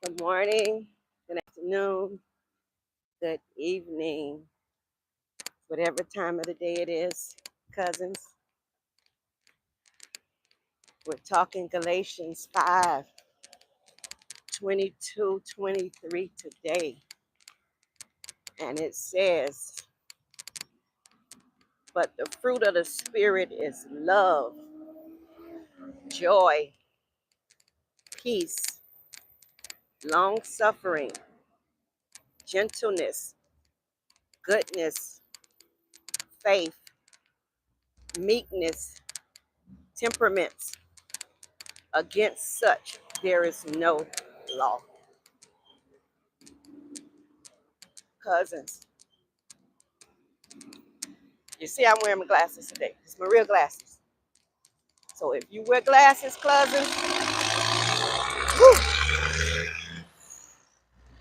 Good morning, good afternoon, good evening, whatever time of the day it is, cousins. We're talking Galatians 5:22-23 today. And it says, but the fruit of the Spirit is love, joy, peace, long suffering, gentleness, goodness, faith, meekness, temperaments. Against such there is no law. Cousins, you see, I'm wearing my glasses today. It's my real glasses. So if you wear glasses, cousins, whew,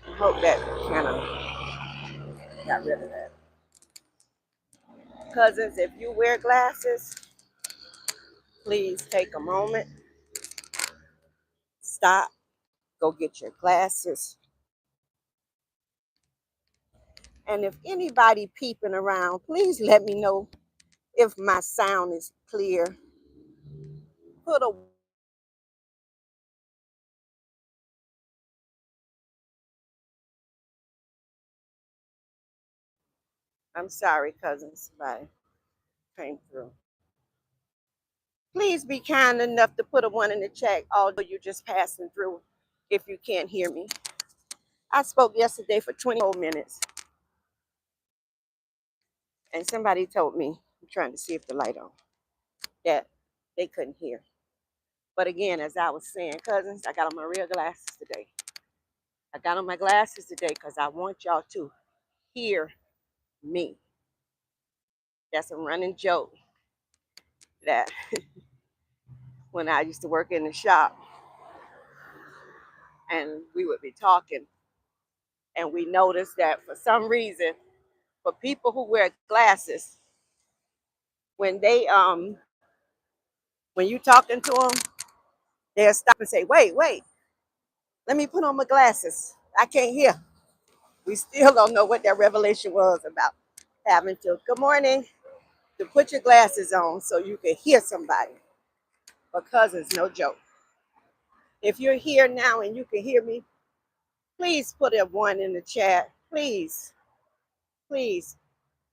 I hope that kind of got rid of that. Cousins, if you wear glasses, please take a moment, stop, go get your glasses. And if anybody peeping around, please let me know if my sound is clear. Put a I'm sorry, cousins, if I came through. Please be kind enough to put a one in the chat, although you're just passing through if you can't hear me. I spoke yesterday for 24 minutes, and somebody told me, I'm trying to see if the light on, that they couldn't hear. But again, as I was saying, cousins, I got on my real glasses today. I got on my glasses today because I want y'all to hear me. That's a running joke that when I used to work in the shop and we would be talking, and we noticed that for some reason, for people who wear glasses, when they when you talking to them, they'll stop and say, wait, let me put on my glasses. I can't hear. We still don't know what that revelation was about having to, good morning, to put your glasses on so you can hear somebody. But cousins, no joke. If you're here now and you can hear me, please put a one in the chat. Please, please.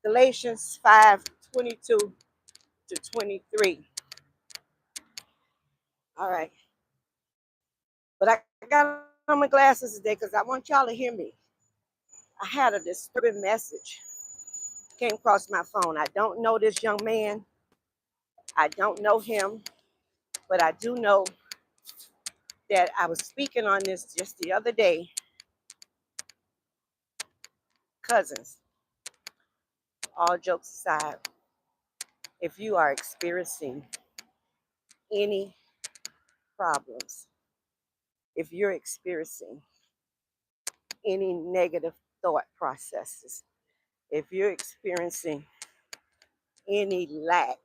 Galatians 5:22-23. All right. But I got on my glasses today because I want y'all to hear me. I had a disturbing message came across my phone. I don't know this young man. I don't know him, but I do know that I was speaking on this just the other day. Cousins, all jokes aside, if you are experiencing any problems, if you're experiencing any negative thought processes, if you're experiencing any lack,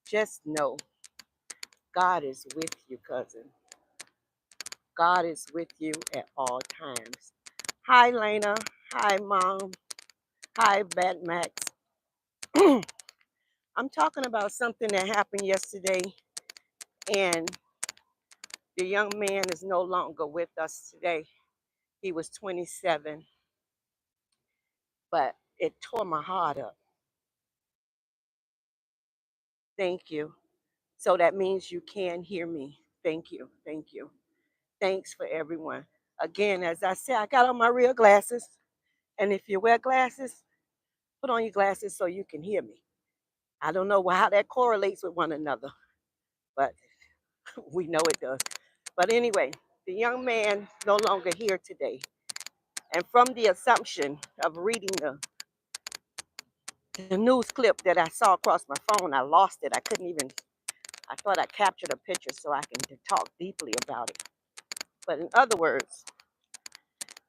just know God is with you, cousin. God is with you at all times. Hi, Lena. Hi, Mom. Hi, Bad Max. I'm talking about something that happened yesterday, and the young man is no longer with us today. He was 27, but it tore my heart up. Thank you. So that means you can hear me. Thank you. Thank you. Thanks for everyone. Again, as I said, I got on my real glasses. And if you wear glasses, put on your glasses so you can hear me. I don't know how that correlates with one another, but we know it does. But anyway, the young man no longer here today. And from the assumption of reading the news clip that I saw across my phone, I lost it. I couldn't even, I thought I captured a picture so I can talk deeply about it. But in other words,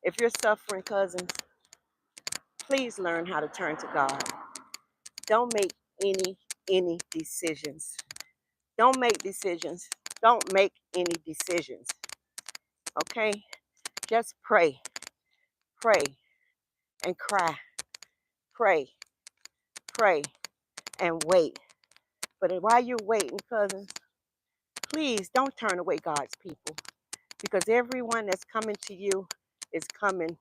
if you're suffering, cousins, please learn how to turn to God. Don't make any decisions. Don't make decisions. Don't make any decisions Okay? Just pray, pray, and cry. Pray, pray, and wait. But while you're waiting, cousins, please don't turn away God's people, because everyone that's coming to you is coming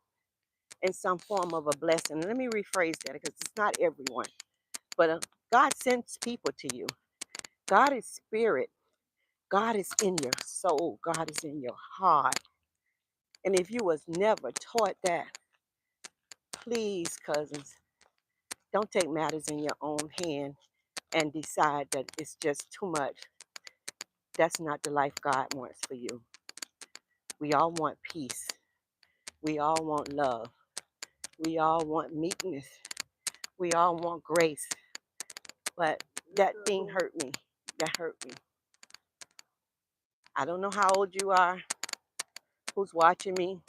in some form of a blessing. Let me rephrase that, because it's not everyone, but God sends people to you. God is spirit. God is in your soul. God is in your heart. And if you was never taught that, please, cousins, don't take matters in your own hand and decide that it's just too much. That's not the life God wants for you. We all want peace. We all want love. We all want meekness. We all want grace. But that thing hurt me. That hurt me. I don't know how old you are, who's watching me,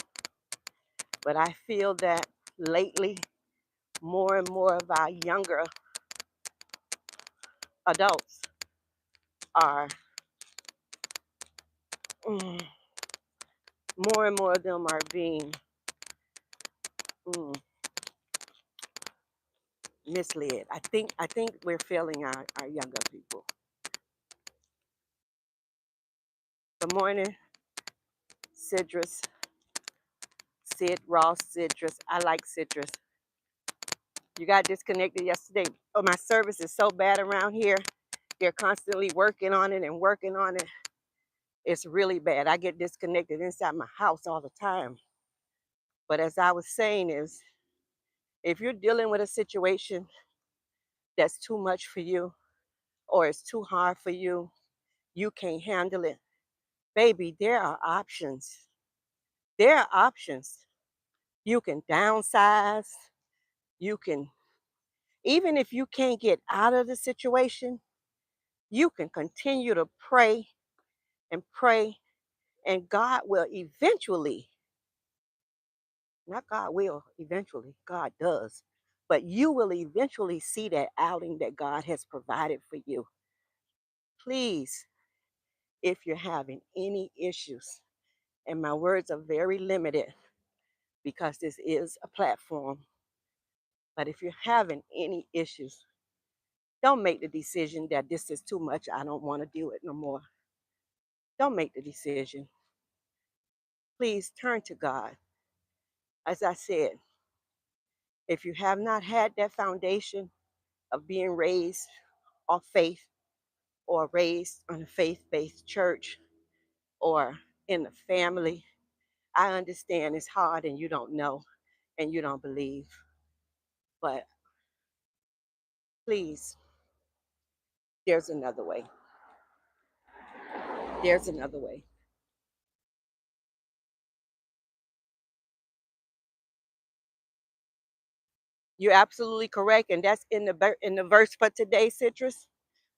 but I feel that lately more and more of our younger adults are, more and more of them are being mm, misled. I think we're failing our younger people. Good morning, Citrus. Sid Ross Citrus. I like Citrus. You got disconnected yesterday. Oh, my service is so bad around here. They're constantly working on it and working on it. It's really bad. I get disconnected inside my house all the time. But as I was saying is, if you're dealing with a situation that's too much for you or it's too hard for you, you can't handle it, baby, there are options. There are options. You can downsize. You can, even if you can't get out of the situation, you can continue to pray and pray, and God will eventually, not God will eventually, God does, but you will eventually see that outing that God has provided for you. Please, if you're having any issues, and my words are very limited because this is a platform, but if you're having any issues, don't make the decision that this is too much, I don't want to do it no more. Don't make the decision. Please turn to God. As I said, if you have not had that foundation of being raised off faith or raised on a faith-based church or in the family, I understand it's hard and you don't know and you don't believe. But please, there's another way. There's another way. You're absolutely correct, and that's in the verse for today, Citrus.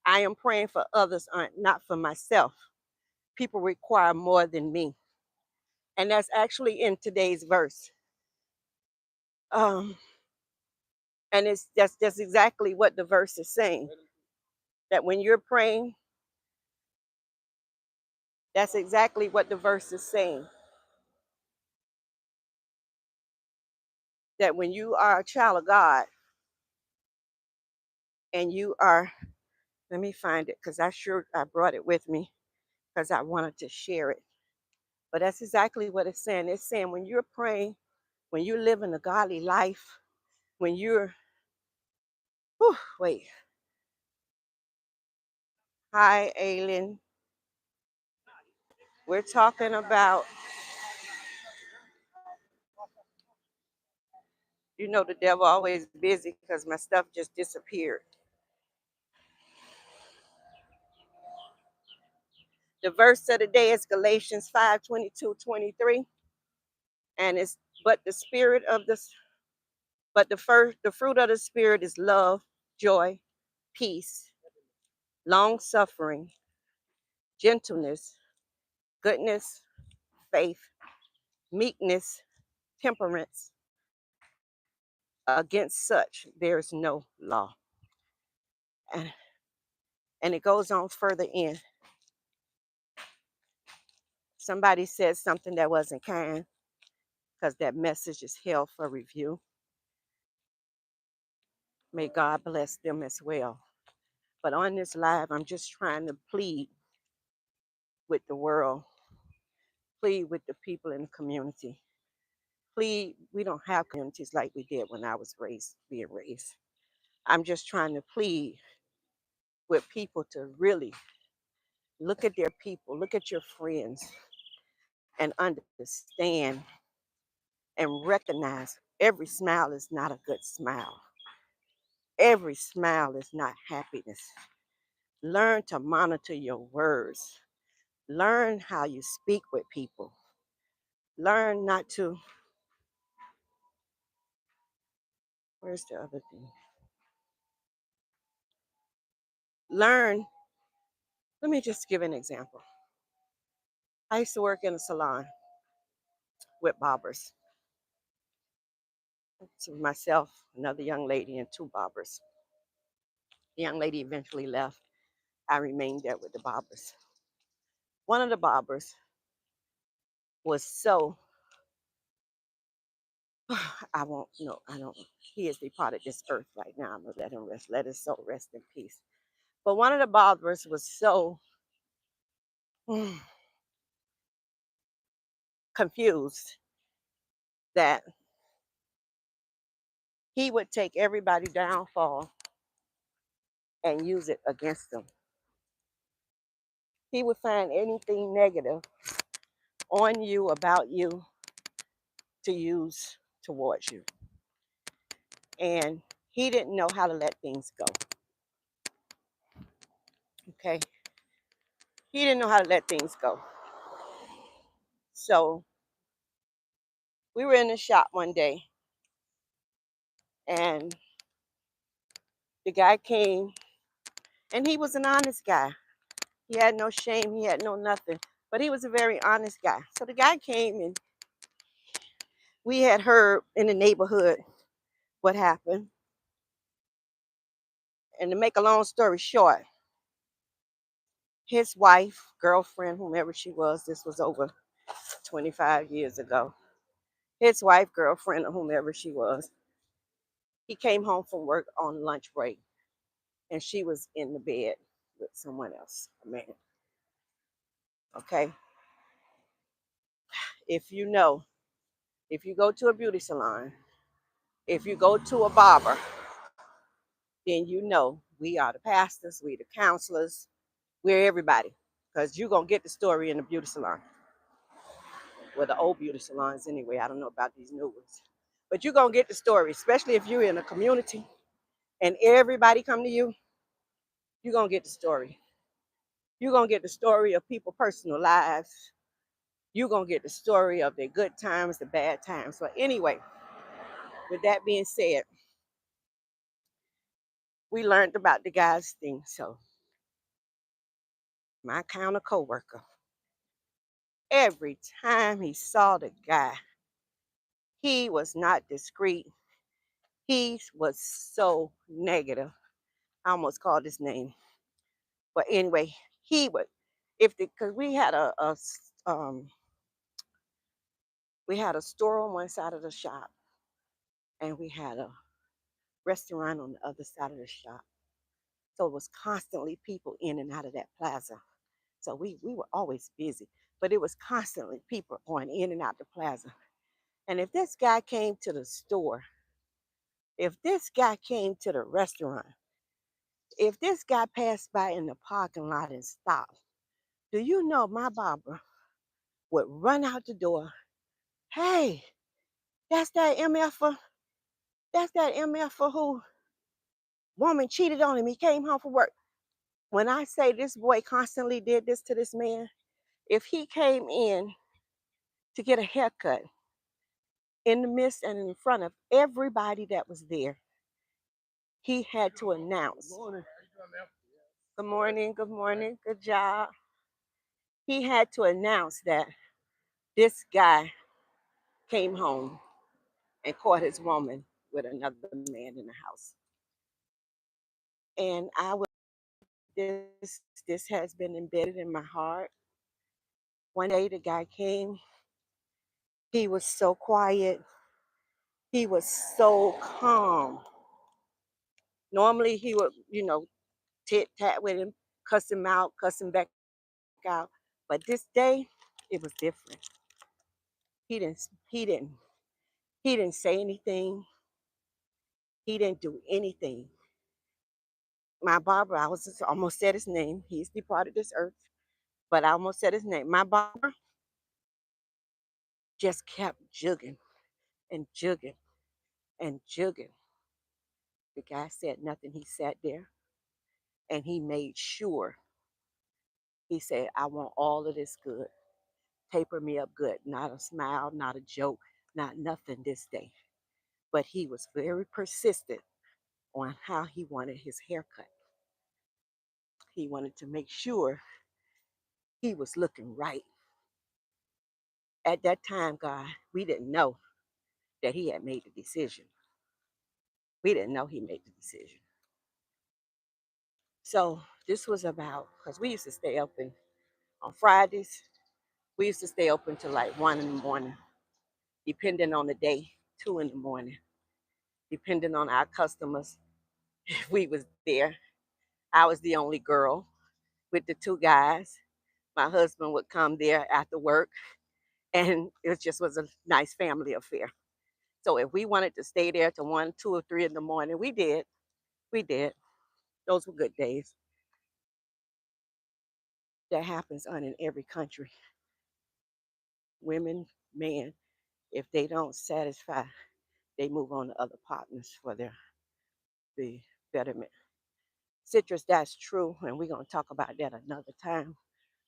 I am praying for others, not for myself. People require more than me, and that's actually in today's verse. Um, and that's exactly what the verse is saying. That when you're praying, that's exactly what the verse is saying. That when you are a child of God and you are, let me find it because I brought it with me because I wanted to share it. But that's exactly what it's saying. It's saying when you're praying, when you're living a godly life, when you're, wait. Hi, Aileen. We're talking about, the devil always busy because my stuff just disappeared. The verse of the day is Galatians 5:22-23. And it's, but the spirit of this, but the fruit of the spirit is love, joy, peace, long suffering, gentleness, goodness, faith, meekness, temperance. Against such there is no law. And, and it goes on further in. somebody said something that wasn't kind, because that message is held for review. May God bless them as well. But on this live, I'm just trying to plead with the world, plead with the people in the community. Plead, we don't have communities like we did when I was being raised. I'm just trying to plead with people to really look at their people, look at your friends, and understand and recognize every smile is not a good smile. Every smile is not happiness. Learn to monitor your words. Learn how you speak with people. Learn not to, where's the other thing? Learn, let me just give an example. I used to work in a salon with barbers. So myself, another young lady, and two barbers. The young lady eventually left. I remained there with the barbers. One of the barbers was so, I won't, no, I don't, he is departed this earth right now. I'm going to let him rest. Let his soul rest in peace. But one of the barbers was so confused that he would take everybody's downfall and use it against them. He would find anything negative on you, about you, to use towards you. And he didn't know how to let things go. Okay? He didn't know how to let things go. So we were in the shop one day, and the guy came, and he was an honest guy. He had no shame, he had no nothing, but he was a very honest guy. So the guy came, and we had heard in the neighborhood what happened. And to make a long story short, his wife, girlfriend, whomever she was, this was over 25 years ago. His wife, girlfriend, or whomever she was, he came home from work on lunch break, and she was in the bed with someone else, a man. Okay? If you know, if you go to a beauty salon, if you go to a barber, then you know we are the pastors, we the counselors, we're everybody. Because you're going to get the story in the beauty salon. Well, the old beauty salons anyway. I don't know about these new ones. But you're going to get the story, especially if you're in a community and everybody come to you, you're going to get the story. You're going to get the story of people's personal lives. You're going to get the story of their good times, the bad times. But anyway, with that being said, we learned about the guy's thing. So my counter coworker, every time he saw the guy, he was not discreet. He was so negative. I almost called his name. But anyway, he would, if the, because we had a store on one side of the shop, and we had a restaurant on the other side of the shop. So it was constantly people in and out of that plaza. So we were always busy, but it was constantly people going in and out the plaza. And if this guy came to the store, if this guy came to the restaurant, if this guy passed by in the parking lot and stopped, do you know my barber would run out the door? Hey, that's that MFer. That's that MFer who woman cheated on him. He came home from work. When I say this boy constantly did this to this man, if he came in to get a haircut in the midst and in front of everybody that was there, he had to announce, good morning, good morning, good job. He had to announce that this guy came home and caught his woman with another man in the house. And I would this has been embedded in my heart. One day the guy came. He was so quiet. He was so calm. Normally he would, tit tat with him, cuss him out, cuss him back out. But this day, it was different. He didn't. He didn't. He didn't say anything. He didn't do anything. My barber, I was just almost said his name. He's departed this earth, but I almost said his name. My barber just kept jugging and jugging and jugging. The guy said nothing. He sat there and he made sure. He said, I want all of this good. Taper me up good. Not a smile, not a joke, not nothing this day. But he was very persistent on how he wanted his haircut. He wanted to make sure he was looking right. At that time, God, we didn't know that he had made the decision. We didn't know he made the decision. So this was about, because we used to stay open on Fridays. We used to stay open till like 1 in the morning, depending on the day, 2 in the morning, depending on our customers. If we was there, I was the only girl with the two guys. My husband would come there after work, and it just was a nice family affair. So if we wanted to stay there to 1, 2, or 3 in the morning, we did. We did. Those were good days. That happens on in every country. Women, men, if they don't satisfy, they move on to other partners for the betterment. Citrus, that's true, and we're gonna talk about that another time.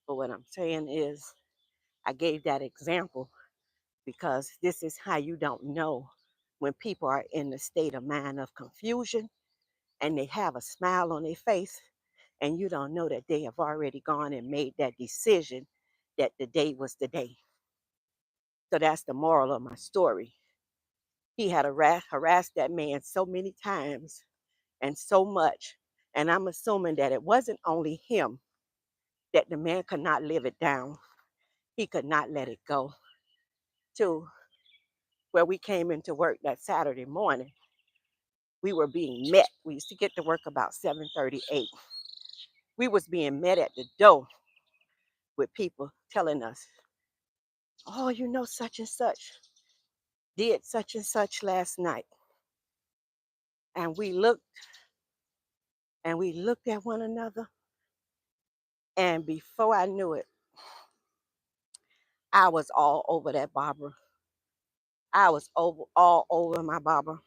But what I'm saying is, I gave that example because this is how you don't know when people are in the state of mind of confusion and they have a smile on their face and you don't know that they have already gone and made that decision that the day was the day. So that's the moral of my story. He had harassed that man so many times and so much. And I'm assuming that it wasn't only him, that the man could not live it down. He could not let it go. To where we came into work that Saturday morning, we were being met. We used to get to work about 7:38. We was being met at the door with people telling us, oh, such and such did such and such last night. And we looked at one another. And before I knew it, I was all over that barber. I was all over my barber.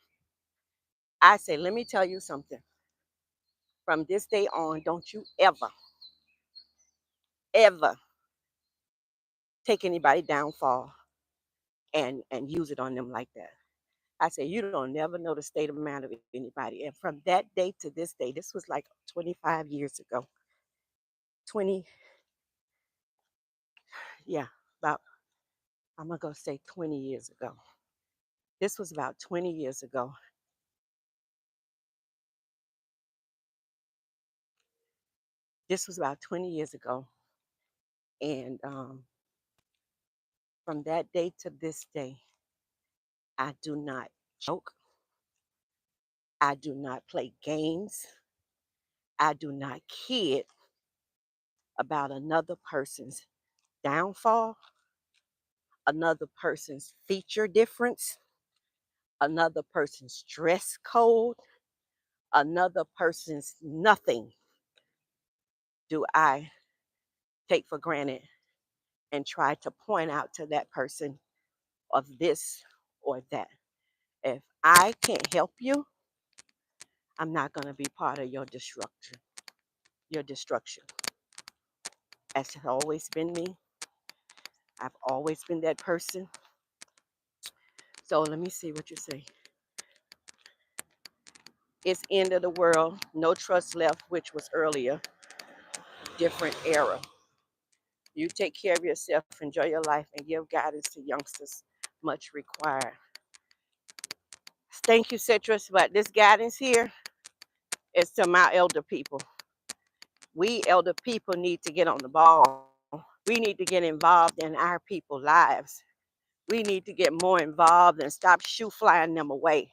I say, let me tell you something. From this day on, don't you ever, ever take anybody downfall and use it on them like that. I say, you don't never know the state of mind of anybody. And from that day to this day, this was like 25 years ago. 20, yeah, about, I'm going to go say 20 years ago. This was about 20 years ago. This was about 20 years ago. And from that day to this day, I do not joke. I do not play games. I do not kid about another person's downfall, another person's feature difference, another person's dress code, another person's nothing do I take for granted and try to point out to that person of this or that. If I can't help you, I'm not going to be part of your destruction. Your destruction. That's always been me. I've always been that person. So let me see what you say. It's end of the world. No trust left, which was earlier. Different era. You take care of yourself, enjoy your life, and give guidance to youngsters. Much required. Thank you, Citrus. But this guidance here is to my elder people. We elder people need to get on the ball. We need to get involved in our people's lives. We need to get more involved and stop shoe flying them away.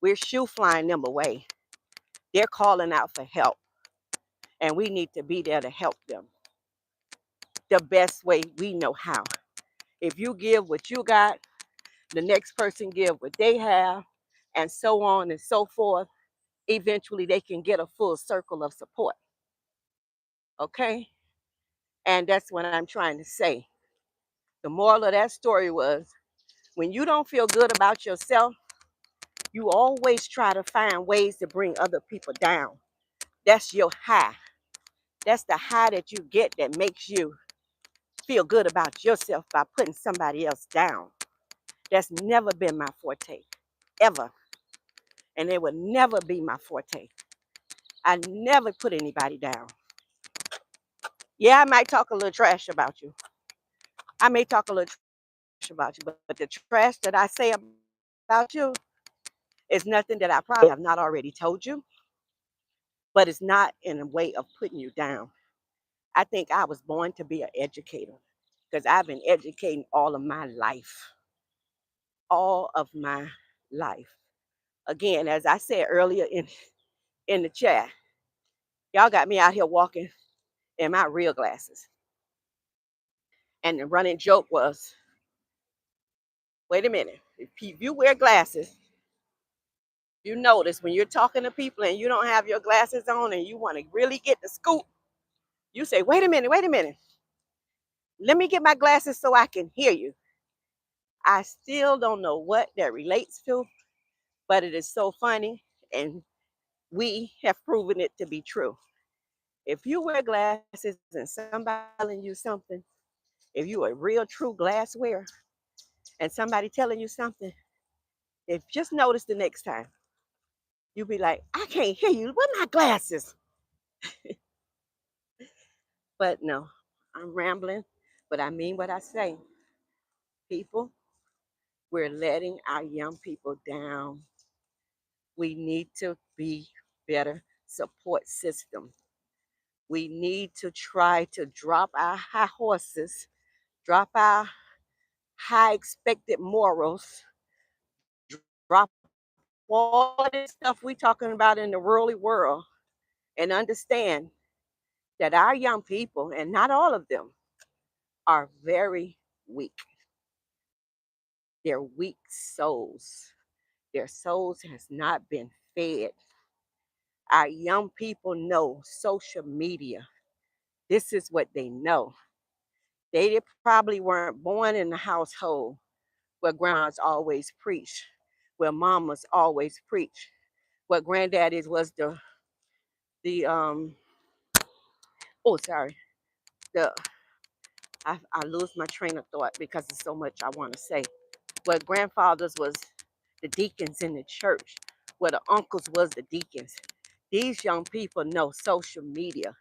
We're shoe flying them away. They're calling out for help, and we need to be there to help them the best way we know how. If you give what you got, the next person give what they have, and so on and so forth. Eventually, they can get a full circle of support. Okay? And that's what I'm trying to say. The moral of that story was when you don't feel good about yourself, you always try to find ways to bring other people down. That's your high. That's the high that you get that makes you feel good about yourself by putting somebody else down. That's never been my forte, ever. And it would never be my forte. I never put anybody down. Yeah, I might talk a little trash about you. I may talk a little trash about you, but the trash that I say about you is nothing that I probably have not already told you, but it's not in a way of putting you down. I think I was born to be an educator because I've been educating all of my life, all of my life. Again, as I said earlier in the chat, y'all got me out here walking in my real glasses. And the running joke was, wait a minute, if you wear glasses, you notice when you're talking to people and you don't have your glasses on and you want to really get the scoop, you say, wait a minute, let me get my glasses so I can hear you. I still don't know what that relates to, but it is so funny and we have proven it to be true. If you wear glasses and somebody telling you something, if you a real true glass wearer and somebody telling you something, if just notice the next time, you'll be like, I can't hear you. Where my glasses? But no, I'm rambling, but I mean what I say. People, we're letting our young people down. We need to be better support system. We need to try to drop our high horses, drop our high expected morals, drop all this stuff we talking about in the worldly world, and understand that our young people, and not all of them, are very weak. They're weak souls. Their souls has not been fed. Our young people know social media. This is what they know. They probably weren't born in a household where grandmas always preach, where mamas always preach, where granddaddies was the oh sorry, the I lose my train of thought because there's so much I want to say. Where grandfathers was the deacons in the church, where the uncles was the deacons. These young people know social media.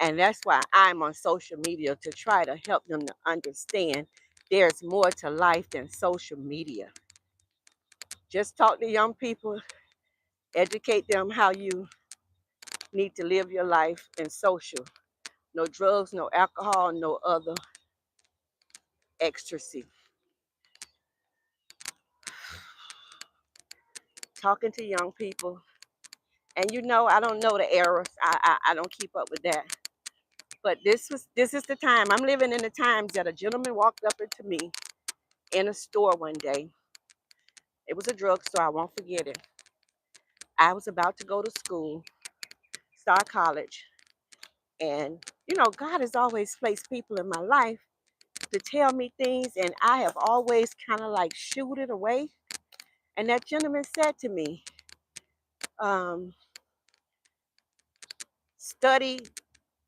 And that's why I'm on social media to try to help them to understand there's more to life than social media. Just talk to young people, educate them how you need to live your life in social. No drugs, no alcohol, no other ecstasy. Talking to young people. And you know, I don't know the errors. I don't keep up with that. But this is the time. I'm living in the times that a gentleman walked up into me in a store one day. It was a drugstore, I won't forget it. I was about to go to school, start college, and you know, God has always placed people in my life to tell me things, and I have always kind of like shooed it away. And that gentleman said to me, um, study,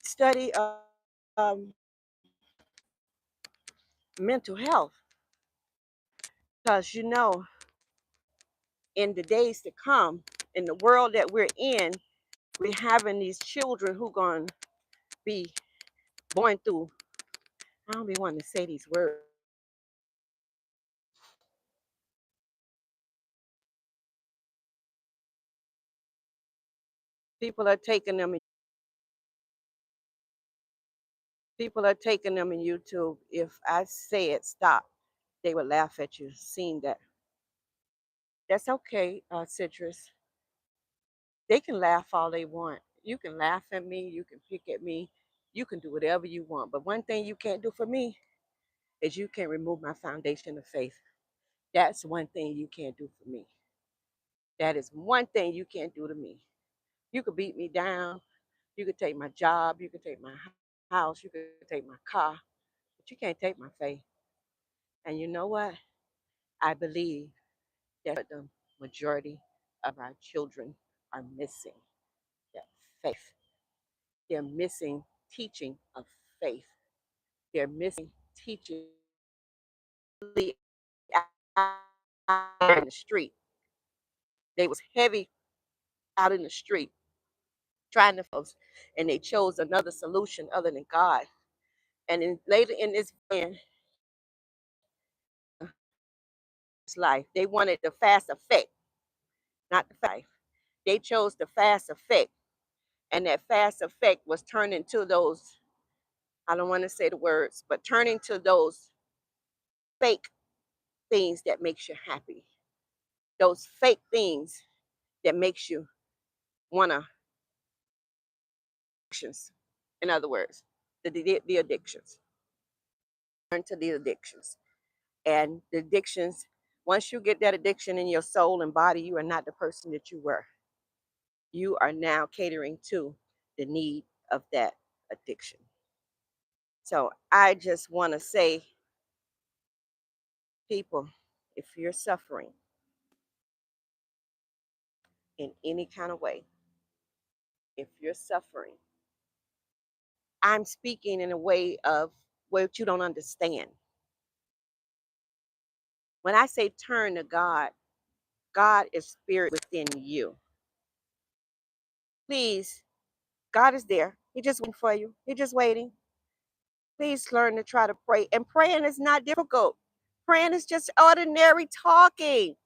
study mental health. Because you know, in the days to come, in the world that we're in, we're having these children who going to be going through, I don't be wanting to say these words. People are taking them, People are taking them in YouTube. If I said stop, they would laugh at you. Seeing that. That's okay, Citrus. They can laugh all they want. You can laugh at me. You can pick at me. You can do whatever you want. But one thing you can't do for me is you can't remove my foundation of faith. That's one thing you can't do for me. That is one thing you can't do to me. You could beat me down. You could take my job. You could take my house. You could take my car. But you can't take my faith. And you know what? I believe that the majority of our children are missing that faith. They're missing teaching of faith. They're missing teaching out in the street. They was heavy out in the street trying to folks, and they chose another solution other than God. And then later in this life, they wanted the fast effect, not the faith. They chose the fast effect, and that fast effect was turned into those. I don't want to say the words, but turning to those fake things that makes you happy. Those fake things that makes you wanna addictions. In other words, the addictions. Turn to the addictions. And the addictions, once you get that addiction in your soul and body, you are not the person that you were. You are now catering to the need of that addiction. So I just want to say, people, if you're suffering in any kind of way, if you're suffering, I'm speaking in a way of what you don't understand. When I say turn to God, God is spirit within you. Please, God is there. He's just waiting for you. He's just waiting. Please learn to try to pray. And praying is not difficult. Praying is just ordinary talking.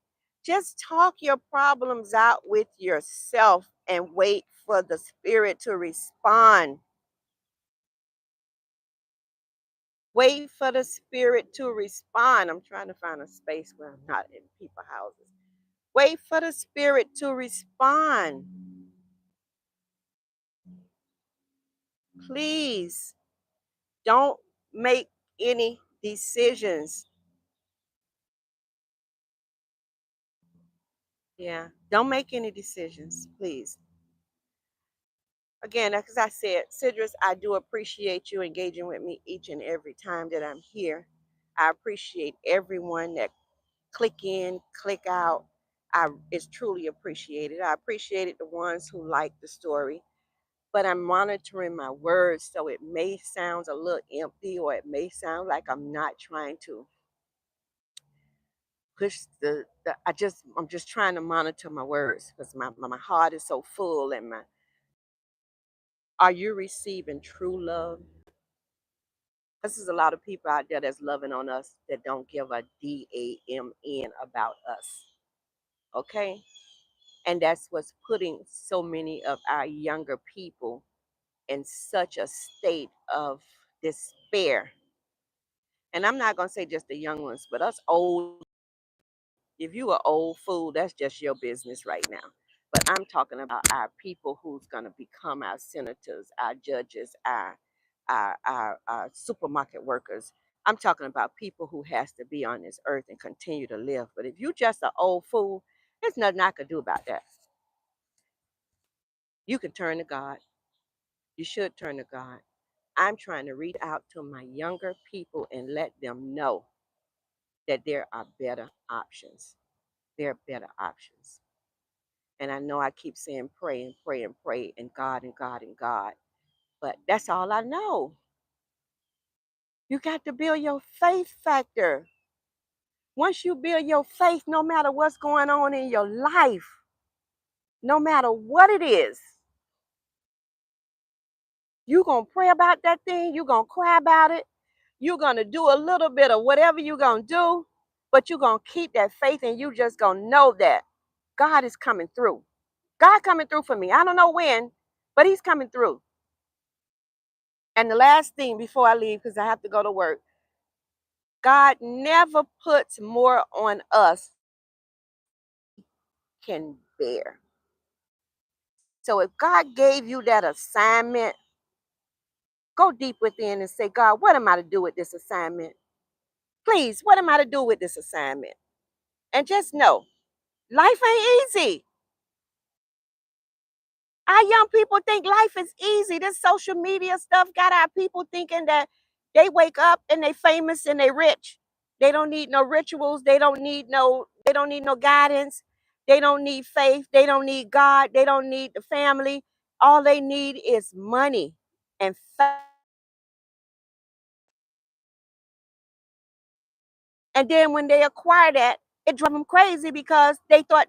Just talk your problems out with yourself and wait for the spirit to respond. Wait for the spirit to respond. I'm trying to find a space where I'm not in people's houses. Wait for the spirit to respond. Please don't make any decisions. Yeah, don't make any decisions, please. Again, as I said, Citrus, I do appreciate you engaging with me each and every time that I'm here. I appreciate everyone that click in, click out. It's truly appreciated. I appreciated the ones who like the story, but I'm monitoring my words, so it may sound a little empty, or it may sound like I'm not trying to push I'm just trying to monitor my words because my heart is so full. And my Are you receiving true love? This is a lot of people out there that's loving on us that don't give a damn about us. Okay? And that's what's putting so many of our younger people in such a state of despair. And I'm not gonna say just the young ones, but us old. If you are old fool, that's just your business right now. But I'm talking about our people who's gonna become our senators, our judges, our supermarket workers. I'm talking about people who has to be on this earth and continue to live. But if you just an old fool, there's nothing I could do about that. You can turn to God. You should turn to God. I'm trying to reach out to my younger people and let them know that there are better options. There are better options. And I know I keep saying pray and pray and pray and God and God and God, but that's all I know. You got to build your faith factor. Once you build your faith, no matter what's going on in your life, no matter what it is, you're going to pray about that thing. You're going to cry about it. You're going to do a little bit of whatever you're going to do, but you're going to keep that faith, and you just going to know that God is coming through. God coming through for me. I don't know when, but he's coming through. And the last thing before I leave, because I have to go to work, God never puts more on us can bear. So if God gave you that assignment, go deep within and say, God, what am I to do with this assignment? Please, what am I to do with this assignment? And just know, life ain't easy. Our young people think life is easy. This social media stuff got our people thinking that they wake up and they famous and they rich. They don't need no rituals. They don't need no guidance. They don't need faith. They don't need God. They don't need the family. All they need is money and faith. And then when they acquire that, it drove them crazy because they thought.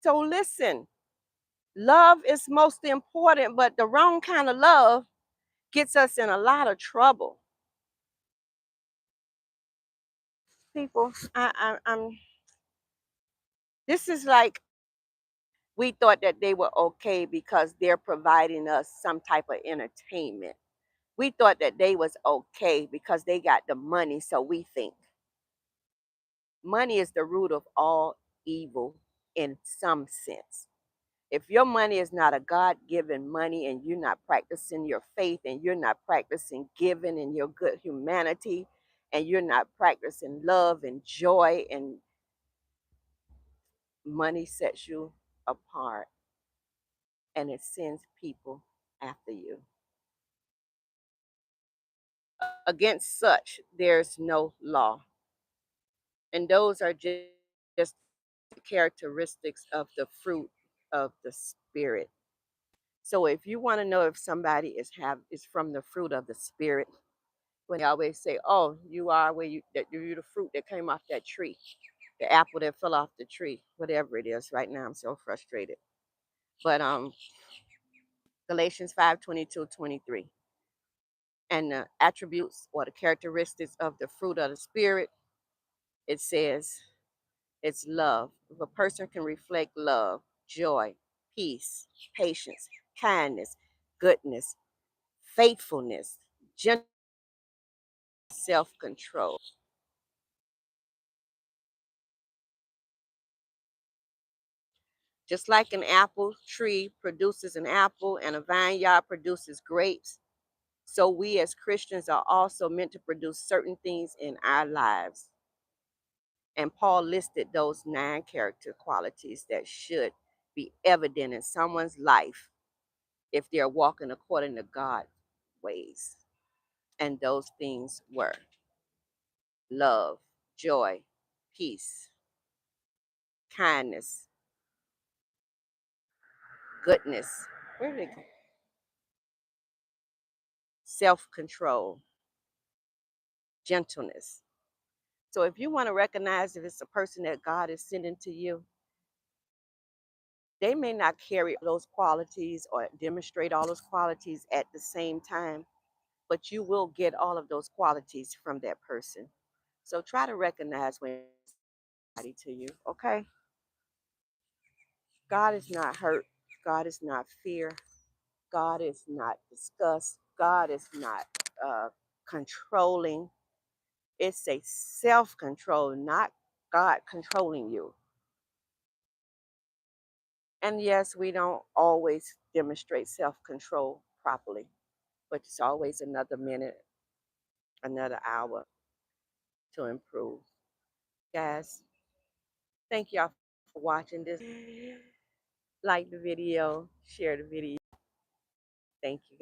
So listen, love is most important, but the wrong kind of love gets us in a lot of trouble. People, I'm. This is like we thought that they were okay because they're providing us some type of entertainment. We thought that they was okay because they got the money. So we think money is the root of all evil in some sense. If your money is not a God given money and you're not practicing your faith and you're not practicing giving and your good humanity and you're not practicing love and joy, and money sets you apart and it sends people after you. Against such, there's no law. And those are just the characteristics of the fruit of the Spirit. So if you want to know if somebody is from the fruit of the Spirit, when they always say, "Oh, you are where you're the fruit that came off that tree, the apple that fell off the tree, whatever it is." Right now, I'm so frustrated. But Galatians 5:22-23, and the attributes or the characteristics of the fruit of the Spirit, it says it's love. If a person can reflect love, joy, peace, patience, kindness, goodness, faithfulness, gentleness, self control. Just like an apple tree produces an apple and a vineyard produces grapes, so we as Christians are also meant to produce certain things in our lives. And Paul listed those 9 character qualities that should be evident in someone's life if they're walking according to God's ways. And those things were love, joy, peace, kindness, goodness, self control, gentleness. So if you want to recognize if it's a person that God is sending to you, they may not carry those qualities or demonstrate all those qualities at the same time, but you will get all of those qualities from that person. So try to recognize when somebody to you, okay? God is not hurt. God is not fear. God is not disgust. God is not controlling. It's a self control, not God controlling you. And yes, we don't always demonstrate self control properly, but it's always another minute, another hour to improve. Guys, thank y'all for watching this. Like the video, share the video. Thank you.